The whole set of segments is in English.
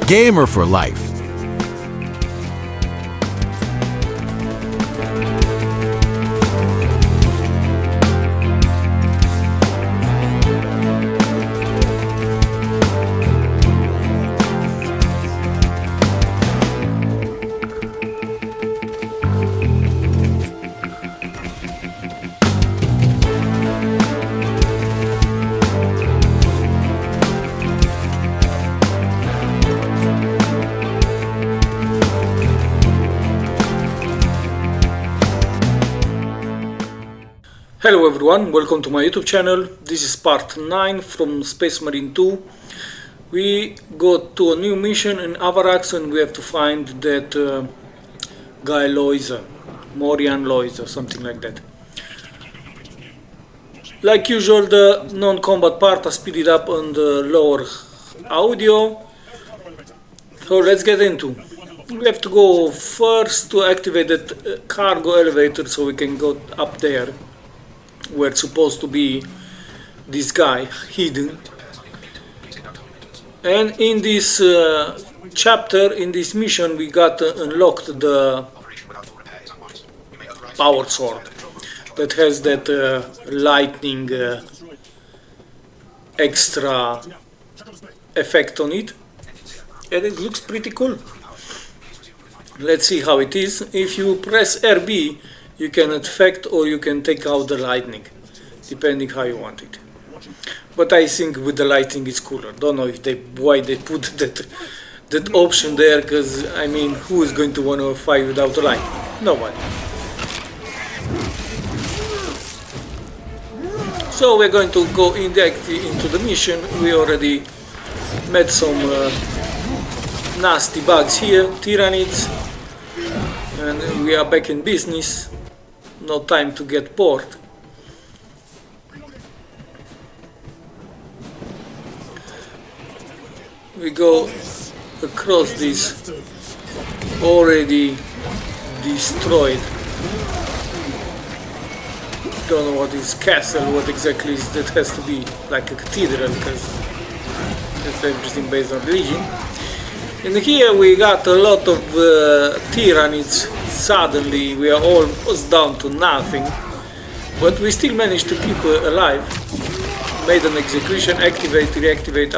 Gamer for life. Hello everyone, welcome to my YouTube channel. This is part 9 from Space Marine 2. We got to a new mission in AVARAX and we have to find that guy Loiza, Morian Loiza, something like that. Like usual, the non-combat part I speeded up on the lower audio. So let's get into. We have to go first to activate that cargo elevator so we can go up there, where it's supposed to be this guy hidden. And in this chapter, in this mission, we got unlocked the power sword that has that lightning extra effect on it, and it looks pretty cool. Let's see how it is. If you press RB, you can affect or you can take out the lightning, depending how you want it. But I think with the lightning it's cooler. Don't know if why they put that option there, because I mean, who is going to want to fight without a light? Nobody. So we're going to go into the mission. We already met some nasty bugs here, Tyranids, and we are back in business. No time to get bored. We go across this already destroyed, don't know what is castle, what exactly is that. Has to be like a cathedral, because that's everything based on religion. And here we got a lot of Tyranids. Suddenly we are almost down to nothing, but we still managed to keep alive. Made an execution, reactivate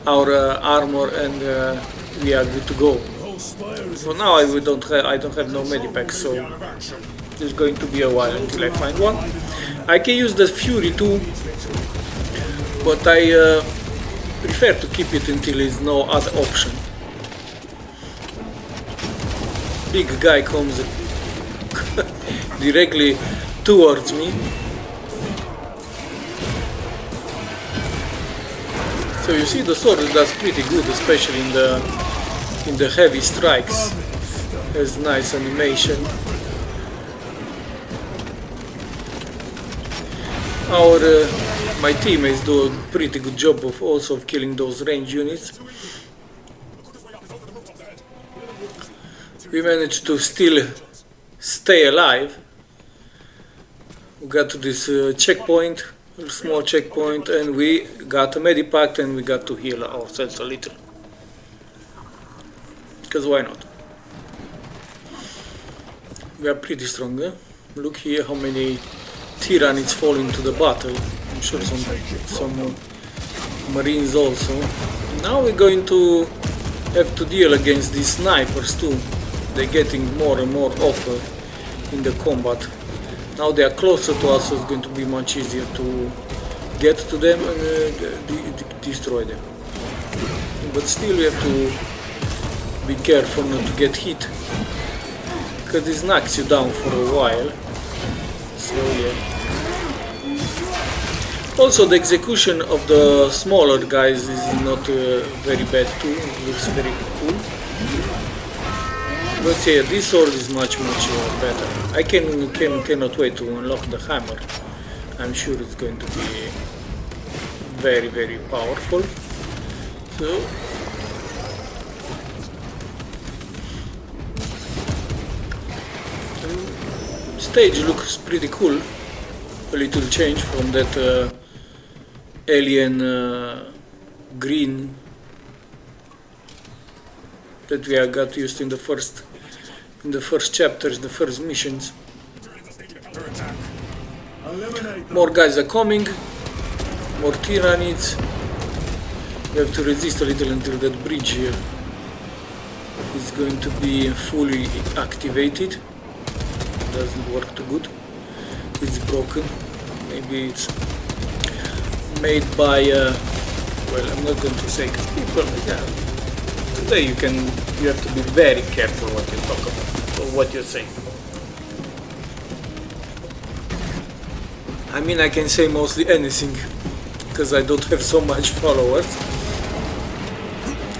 our armor, and we are good to go. So now I don't have no medipack, so it's going to be a while until I find one. I can use the Fury too, but I prefer to keep it until there is no other option. Big guy comes directly towards me. So you see, the sword does pretty good, especially in the heavy strikes. Has nice animation. My teammates do a pretty good job of also killing those range units. We managed to still stay alive. We got to this checkpoint, a small checkpoint, and we got a medipack, and we got to heal ourselves a little. Because why not? We are pretty strong, eh? Look here how many Tyranids fall into the battle. I'm sure some Marines also. Now we're going to have to deal against these snipers too. They're getting more and more often in the combat. Now they are closer to us, so it's going to be much easier to get to them and destroy them. But still we have to be careful not to get hit, because this knocks you down for a while. So yeah. Also the execution of the smaller guys is not very bad too. It looks very cool. But yeah, this sword is much better. I cannot wait to unlock the hammer. I'm sure it's going to be very powerful. So the stage looks pretty cool. A little change from that alien green that we got used in the first chapters, the first missions. More guys are coming, more Tyranids. We have to resist a little until that bridge here is going to be fully activated. Doesn't work too good. It's broken. Maybe it's made by well, I'm not going to say people. Yeah. Today you have to be very careful what you talk about or what you say. I mean, I can say mostly anything because I don't have so much followers,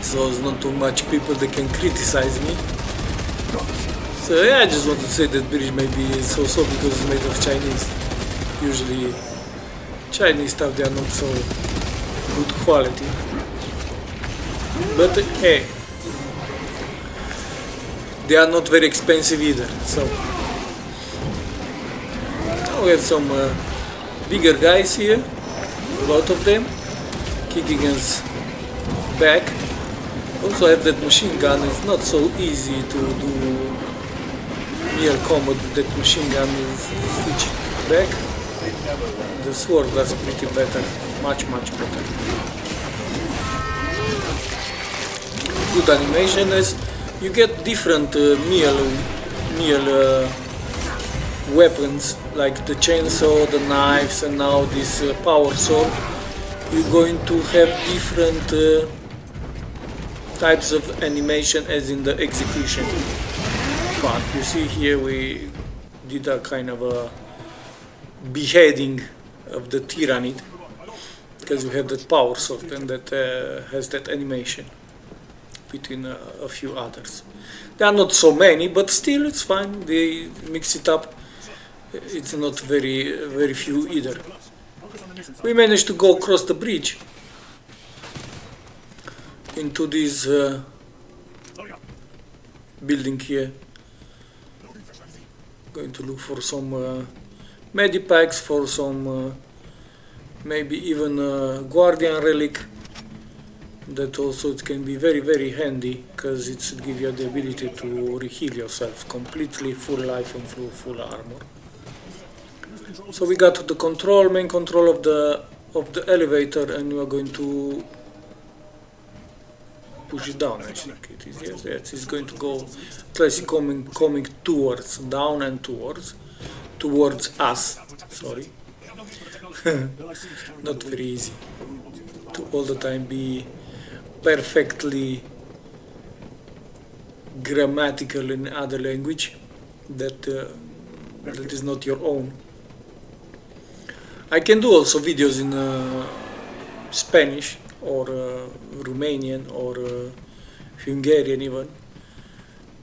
so there's not too much people that can criticize me. So yeah, I just want to say that bridge maybe is so-so because it's made of Chinese. Usually Chinese stuff, they are not so good quality. But hey, they are not very expensive either. So now we have some bigger guys here, a lot of them, kicking us back. Also have that machine gun. It's not so easy to do near combat with that machine gun. Switch back. The sword was pretty better, much better. Good animation as you get different melee weapons like the chainsaw, the knives, and now this power sword. You're going to have different types of animation as in the execution part. You see here we did a kind of a beheading of the Tyranid because we have that power sword and that has that animation between a few others. There are not so many, but still it's fine. They mix it up. It's not very few either. We managed to go across the bridge into this building here. Going to look for some medipacks, for some maybe even guardian relic. That also it can be very handy because it should give you the ability to reheal yourself completely, full life and full armor. So we got to the main control of the elevator, and we are going to push it down. I think it is. Yes, it's going to go. It's coming towards, down and towards us. Sorry, not very easy to all the time be perfectly grammatical in other language that is not your own. I can do also videos in Spanish or Romanian or Hungarian even,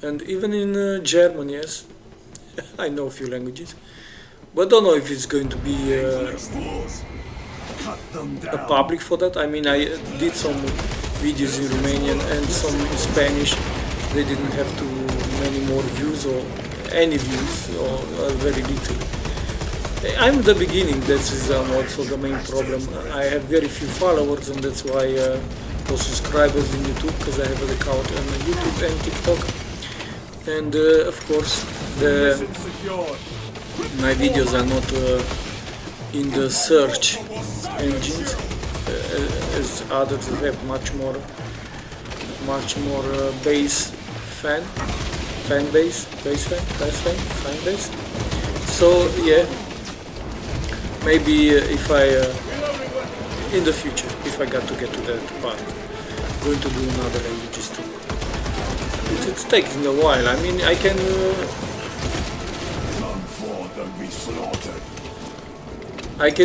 and even in German. Yes, I know a few languages, but don't know if it's going to be a public for that. I mean, I did some videos in Romanian and some in Spanish. They didn't have too many more views or any views or very little. I'm the beginning. That is also the main problem. I have very few followers, and that's why or subscribers in YouTube, because I have an account on YouTube and TikTok. And of course, my videos are not in the search engines as others who have much more base fan base. So yeah, maybe if I in the future, if I got to get to that part, I'm going to do another languages too. It's taking a while. I mean, I can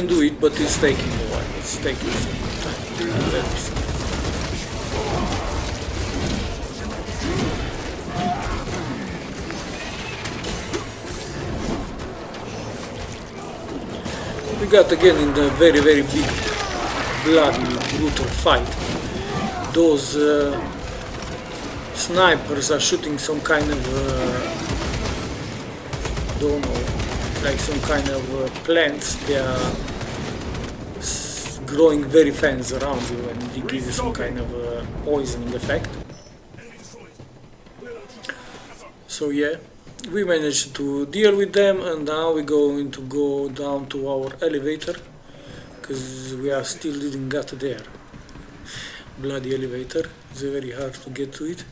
do it, but it's taking a while. It's taking some time to do everything. We got again in the very big, bloody, brutal fight. Those snipers are shooting some kind of don't know, like some kind of plants. They are growing very fast around you, and they give you some kind of poisoning effect. So yeah, we managed to deal with them, and now we're going to go down to our elevator, because we are still didn't get there. Bloody elevator, it's very hard to get to it.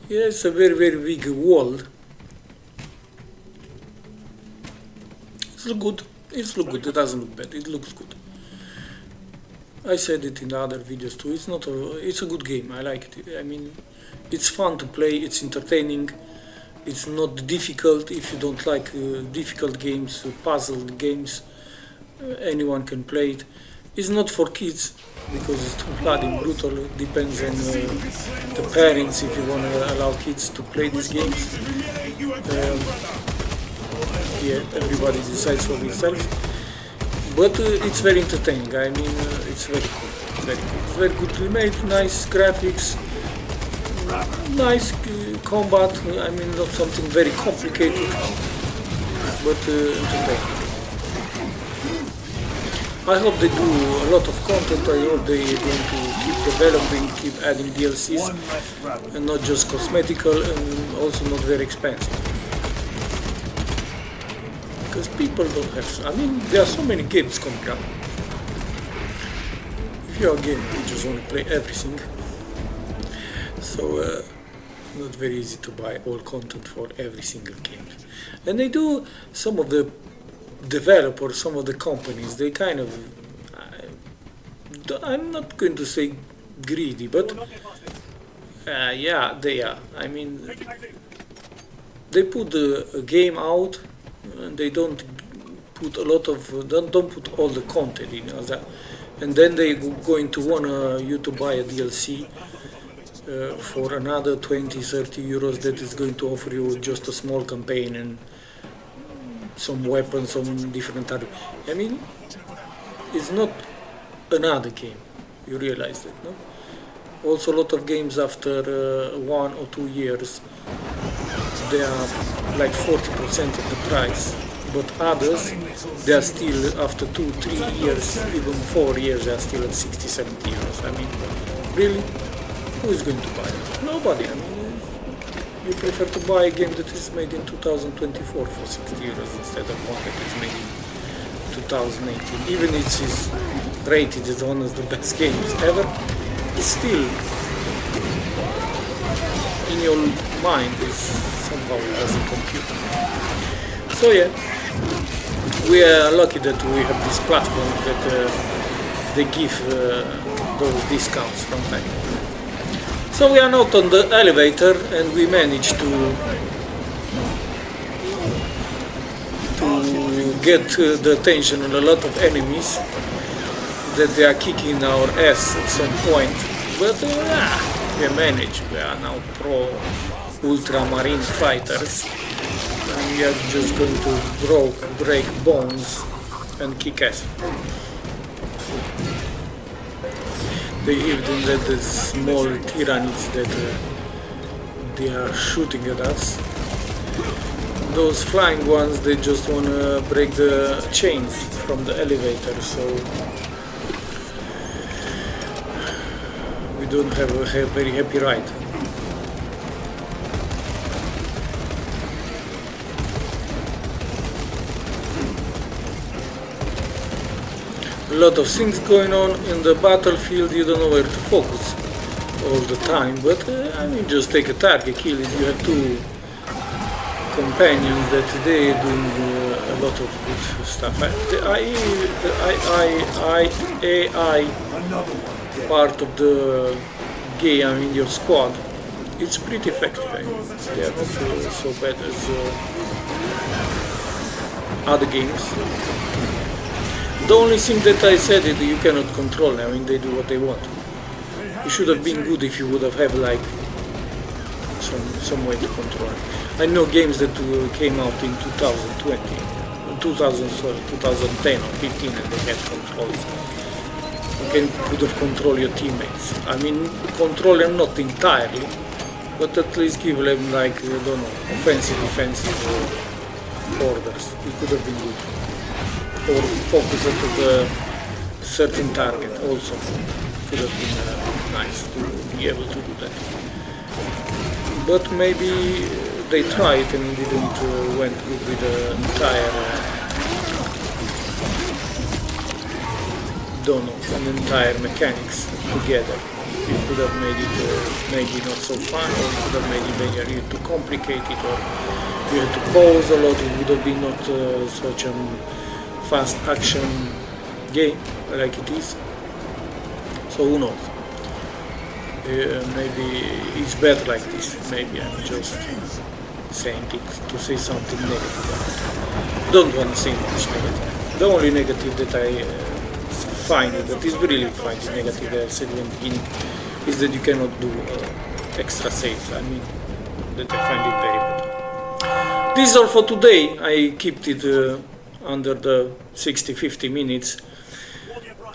Yeah, it's a very big wall. It's look good. It doesn't look bad. It looks good. I said it in the other videos too. It's a good game. I like it. I mean, it's fun to play. It's entertaining. It's not difficult. If you don't like difficult games, puzzle games, anyone can play it. It's not for kids because it's too bloody brutal. It depends on the parents if you want to allow kids to play these games. Yeah, everybody decides for themselves. But it's very entertaining. I mean, it's very cool. It's very goodly made, nice graphics, nice combat. I mean, not something very complicated, but entertaining. I hope they do a lot of content. I hope they're going to keep developing, keep adding DLCs, and not just cosmetical, and also not very expensive. Because people don't have. I mean, there are so many games coming out. If you're a gamer, you just want to play everything. So, not very easy to buy all content for every single game. And they do, some of the developers, some of the companies, they kind of, I'm not going to say greedy, but yeah, they are. I mean, they put a game out, and they don't put a lot of, don't put all the content in, and then they going to want you to buy a DLC for another 20-30 euros that is going to offer you just a small campaign and some weapons, some different targets. I mean, it's not another game. You realize that, no? Also, a lot of games after 1 or 2 years, they are like 40% of the price. But others, they are still after 2-3 years, even 4 years, they are still at 60-70 euros. I mean, really, who is going to buy it? Nobody. I mean, you prefer to buy a game that is made in 2024 for 60 euros instead of one that is made in 2018. Even if it is rated as one of the best games ever, it's still in your mind, is somehow doesn't compute. So yeah, we are lucky that we have this platform that they give those discounts from time. So we are not on the elevator, and we managed to get the attention of a lot of enemies that they are kicking our ass at some point. But we managed. We are now pro ultramarine fighters, and we are just going to break bones and kick ass. They even let the small Tyranids that they are shooting at us. Those flying ones, they just want to break the chains from the elevator, so we don't have a very happy ride. A lot of things going on in the battlefield, you don't know where to focus all the time, but I mean, just take a target, kill it. You have two companions that they are doing a lot of good stuff. The AI part of the game in your squad, it's pretty effective. I mean, they are not so bad as other games. The only thing that I said is you cannot control them. I mean, they do what they want. It should have been good if you would have had like some way to control it. I know games that came out in 2010 or 15, and they had controls. You could have controlled your teammates. I mean, control them not entirely, but at least give them like, I don't know, offensive, defensive orders. It could have been good. Or focus at a certain target also could have been nice to be able to do that. But maybe they tried and didn't went good with the entire don't know, an entire mechanics together. You could have made it maybe not so fun, or you could have made it maybe too complicated, or you had to pause a lot. It would have been not such a fast action game like it is. So who knows? Maybe it's better like this. Maybe I'm just saying it to say something negative. Don't want to say much negative. The only negative that I find, that is really find negative, that I said in the beginning, is that you cannot do extra saves. I mean, that I find it very bad. This is all for today. I kept it under the 60-50 minutes.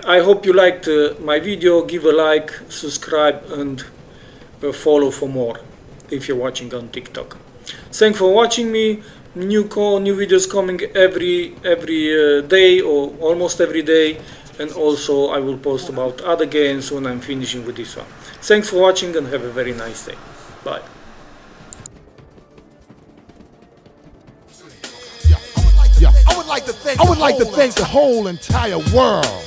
I hope you liked my video. Give a like, subscribe, and follow for more if you're watching on TikTok. Thanks for watching me. New videos coming every day, or almost every day, and also I will post about other games when I'm finishing with this one. Thanks for watching and have a very nice day. Bye. I would like to thank the whole entire world